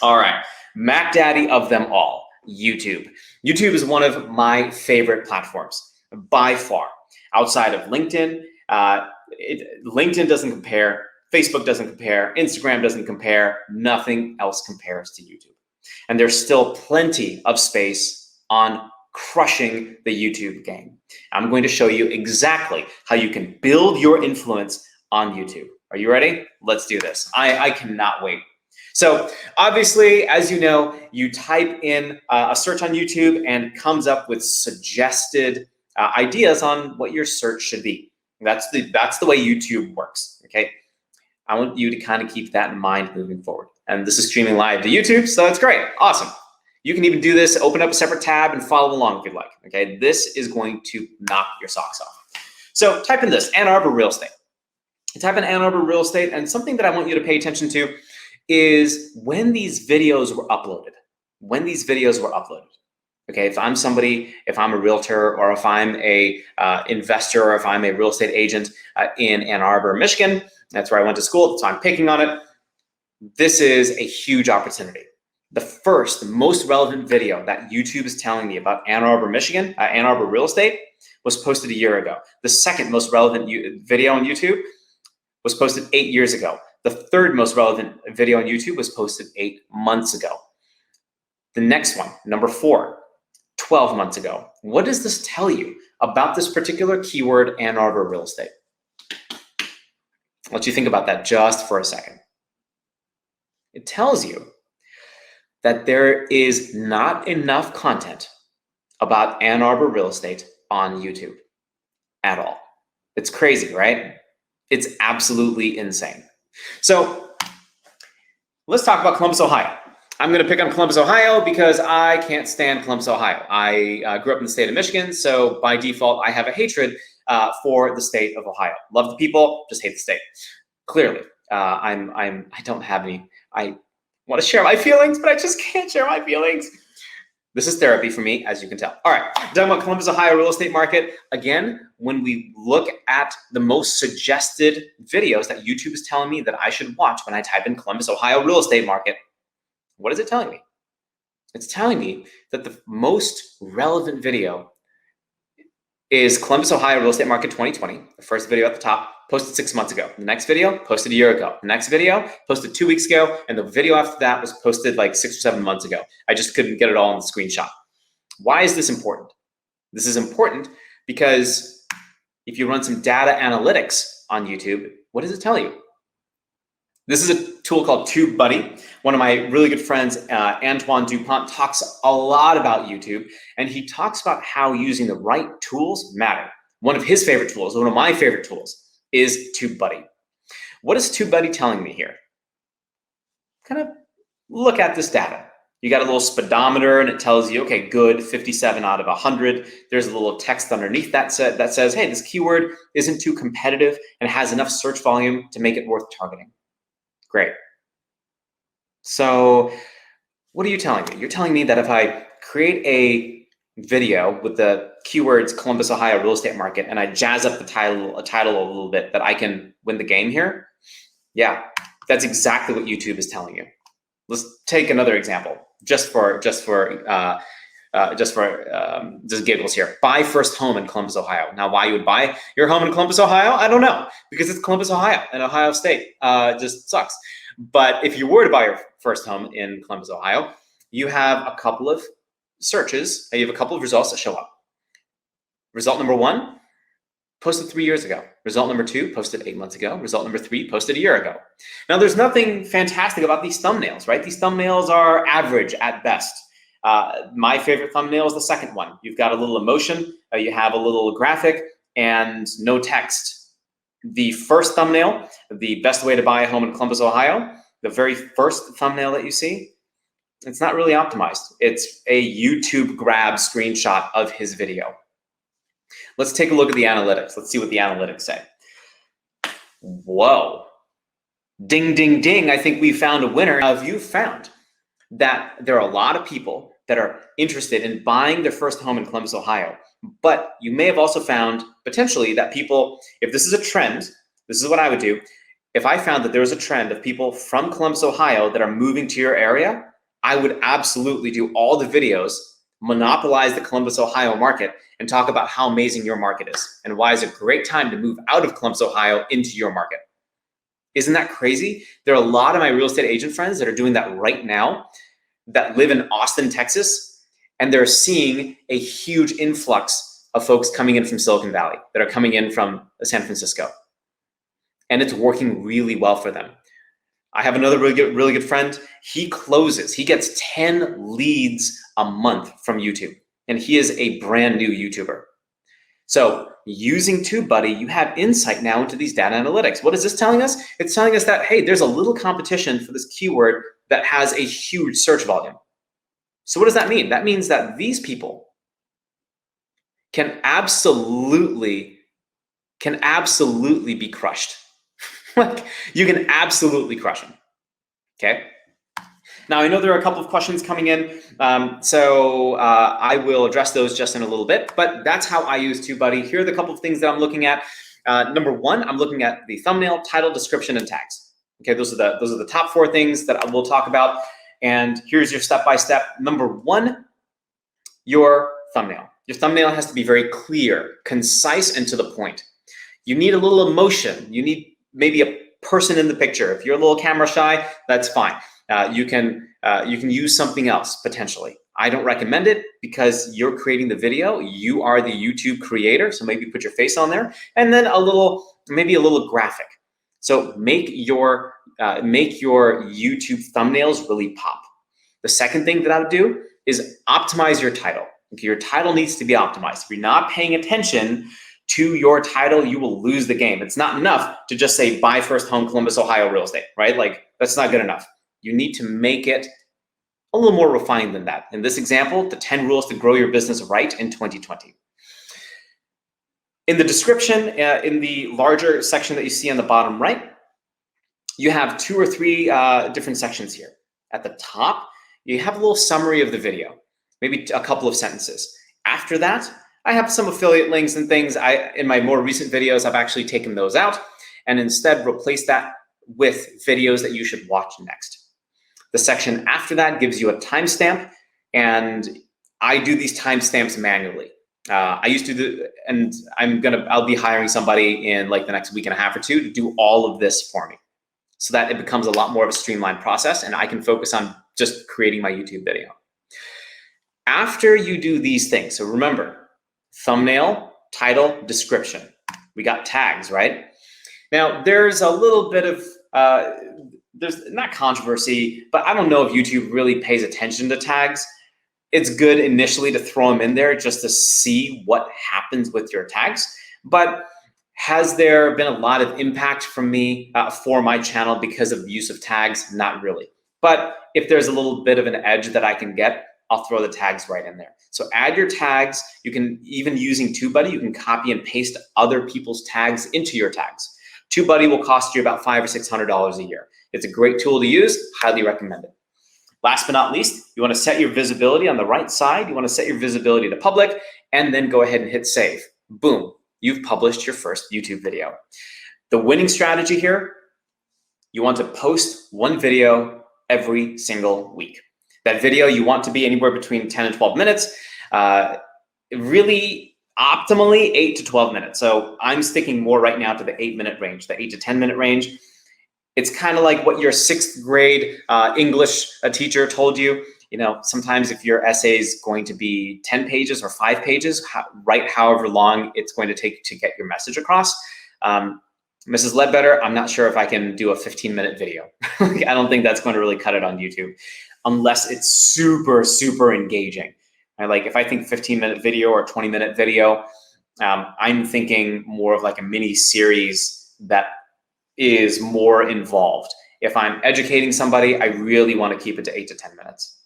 All right, Mac Daddy of them all, YouTube. YouTube is one of my favorite platforms by far. Outside of LinkedIn, LinkedIn doesn't compare, Facebook doesn't compare, Instagram doesn't compare, nothing else compares to YouTube. And there's still plenty of space on crushing the YouTube game. I'm going to show you exactly how you can build your influence on YouTube. Are you ready? Let's do this. I cannot wait. So obviously, as you know, you type in a search on YouTube and it comes up with suggested ideas on what your search should be. That's the way YouTube works, okay? I want you to kind of keep that in mind moving forward. And this is streaming live to YouTube, so that's great, awesome. You can even do this, open up a separate tab and follow along if you'd like, okay? This is going to knock your socks off. So type in this, Ann Arbor real estate. Type in Ann Arbor real estate, and something that I want you to pay attention to is when these videos were uploaded. When these videos were uploaded. Okay, if I'm somebody, if I'm a realtor, or if I'm a investor, or if I'm a real estate agent in Ann Arbor, Michigan, that's where I went to school, so I'm picking on it. This is a huge opportunity. The first, most relevant video that YouTube is telling me about Ann Arbor, Michigan, Ann Arbor real estate, was posted a year ago. The second most relevant video on YouTube was posted 8 years ago. The third most relevant video on YouTube was posted 8 months ago. The next one, number 4, 12 months ago. What does this tell you about this particular keyword, Ann Arbor real estate? I'll let you think about that just for a second. It tells you that there is not enough content about Ann Arbor real estate on YouTube at all. It's crazy, right? It's absolutely insane. So let's talk about Columbus, Ohio. I'm going to pick on Columbus, Ohio because I can't stand Columbus, Ohio. I grew up in the state of Michigan, so by default, I have a hatred for the state of Ohio. Love the people, just hate the state. Clearly, I don't have any. I want to share my feelings, but I just can't share my feelings. This is therapy for me, as you can tell. All right, talking about Columbus, Ohio real estate market. Again, when we look at the most suggested videos that YouTube is telling me that I should watch when I type in Columbus, Ohio real estate market, what is it telling me? It's telling me that the most relevant video is Columbus, Ohio real estate market 2020, the first video at the top, posted 6 months ago. The next video, posted a year ago. The next video, posted 2 weeks ago. And the video after that was posted like 6 or 7 months ago. I just couldn't get it all in the screenshot. Why is this important? This is important because if you run some data analytics on YouTube, what does it tell you? This is a tool called TubeBuddy. One of my really good friends, Antoine Dupont, talks a lot about YouTube, and he talks about how using the right tools matter. One of his favorite tools, one of my favorite tools, is TubeBuddy. What is TubeBuddy telling me here? Kind of look at this data. You got a little speedometer, and it tells you, okay, good, 57 out of 100. There's a little text underneath that says, hey, this keyword isn't too competitive and has enough search volume to make it worth targeting. Great. So what are you telling me? You're telling me that if I create a video with the keywords Columbus, Ohio real estate market, and I jazz up the title a little bit, that I can win the game here? Yeah, that's exactly what YouTube is telling you. Let's take another example, just giggles here. Buy first home in Columbus, Ohio. Now, why you would buy your home in Columbus, Ohio? I don't know, because it's Columbus, Ohio, and Ohio State just sucks. But if you were to buy your first home in Columbus, Ohio, you have a couple of searches, you have a couple of results that show up. Result number 1, posted 3 years ago. Result number 2, posted 8 months ago. Result number 3, posted a year ago. Now, there's nothing fantastic about these thumbnails, right? These thumbnails are average at best. My favorite thumbnail is the second one. You've got a little emotion, you have a little graphic, and no text. The first thumbnail, the best way to buy a home in Columbus, Ohio, the very first thumbnail that you see, it's not really optimized. It's a YouTube grab screenshot of his video. Let's take a look at the analytics. Let's see what the analytics say. Whoa. Ding, ding, ding. I think we found a winner. Have you found that there are a lot of people that are interested in buying their first home in Columbus, Ohio? But you may have also found potentially that people, if this is a trend, this is what I would do. If I found that there was a trend of people from Columbus, Ohio that are moving to your area, I would absolutely do all the videos, monopolize the Columbus, Ohio market, and talk about how amazing your market is and why it's a great time to move out of Columbus, Ohio into your market. Isn't that crazy? There are a lot of my real estate agent friends that are doing that right now that live in Austin, Texas, and they're seeing a huge influx of folks coming in from Silicon Valley that are coming in from San Francisco. And it's working really well for them. I have another really good friend. He gets 10 leads a month from YouTube, and he is a brand new YouTuber. So using TubeBuddy, you have insight now into these data analytics. What is this telling us? It's telling us that, hey, there's a little competition for this keyword that has a huge search volume. So what does that mean? That means that these people can absolutely be crushed. Like, you can absolutely crush them, okay? Now, I know there are a couple of questions coming in, so I will address those just in a little bit, but that's how I use TubeBuddy. Here are the couple of things that I'm looking at. Number one, I'm looking at the thumbnail, title, description, and tags. Okay, those are the top 4 things that I will talk about, and here's your step-by-step. Number one, your thumbnail. Your thumbnail has to be very clear, concise, and to the point. You need a little emotion. You need maybe a person in the picture. If you're a little camera shy, that's fine. You can use something else potentially. I don't recommend it because you're creating the video. You are the YouTube creator, so maybe put your face on there, and then maybe a little graphic. So make your YouTube thumbnails really pop. The second thing that I would do is optimize your title. Okay, your title needs to be optimized. If you're not paying attention to your title, you will lose the game. It's not enough to just say buy first home Columbus, Ohio real estate, right? Like, that's not good enough. You need to make it a little more refined than that. In this example, the 10 rules to grow your business right in 2020. In the description, in the larger section that you see on the bottom right, you have 2 or 3 different sections here. At the top, you have a little summary of the video, maybe a couple of sentences. After that, I have some affiliate links and things. In my more recent videos, I've actually taken those out and instead replaced that with videos that you should watch next. The section after that gives you a timestamp, and I do these timestamps manually. I used to do, and I'll be hiring somebody in like the next week and a half or 2 to do all of this for me, so that it becomes a lot more of a streamlined process, and I can focus on just creating my YouTube video. After you do these things, so remember, thumbnail, title, description. We got tags, right? Now, there's a little bit of, there's not controversy, but I don't know if YouTube really pays attention to tags. It's good initially to throw them in there just to see what happens with your tags. But has there been a lot of impact from me for my channel because of the use of tags? Not really. But if there's a little bit of an edge that I can get, I'll throw the tags right in there. So add your tags. You can, even using TubeBuddy, you can copy and paste other people's tags into your tags. TubeBuddy will cost you about $500 or $600 a year. It's a great tool to use, highly recommend it. Last but not least, you want to set your visibility on the right side. You want to set your visibility to public, and then go ahead and hit save. Boom, you've published your first YouTube video. The winning strategy here, you want to post 1 video every single week. That video, you want to be anywhere between 10 and 12 minutes. Really, optimally 8 to 12 minutes. So I'm sticking more right now to the 8-minute range, the 8 to 10 minute range. It's kind of like what your 6th grade English teacher told you. You know, sometimes if your essay is going to be 10 pages or 5 pages, write however long it's going to take to get your message across. Mrs. Ledbetter, I'm not sure if I can do a 15-minute video. I don't think that's going to really cut it on YouTube, unless it's super, super engaging. Like if I think 15-minute video or 20-minute video, I'm thinking more of like a mini series that is more involved. If I'm educating somebody, I really want to keep it to 8 to 10 minutes.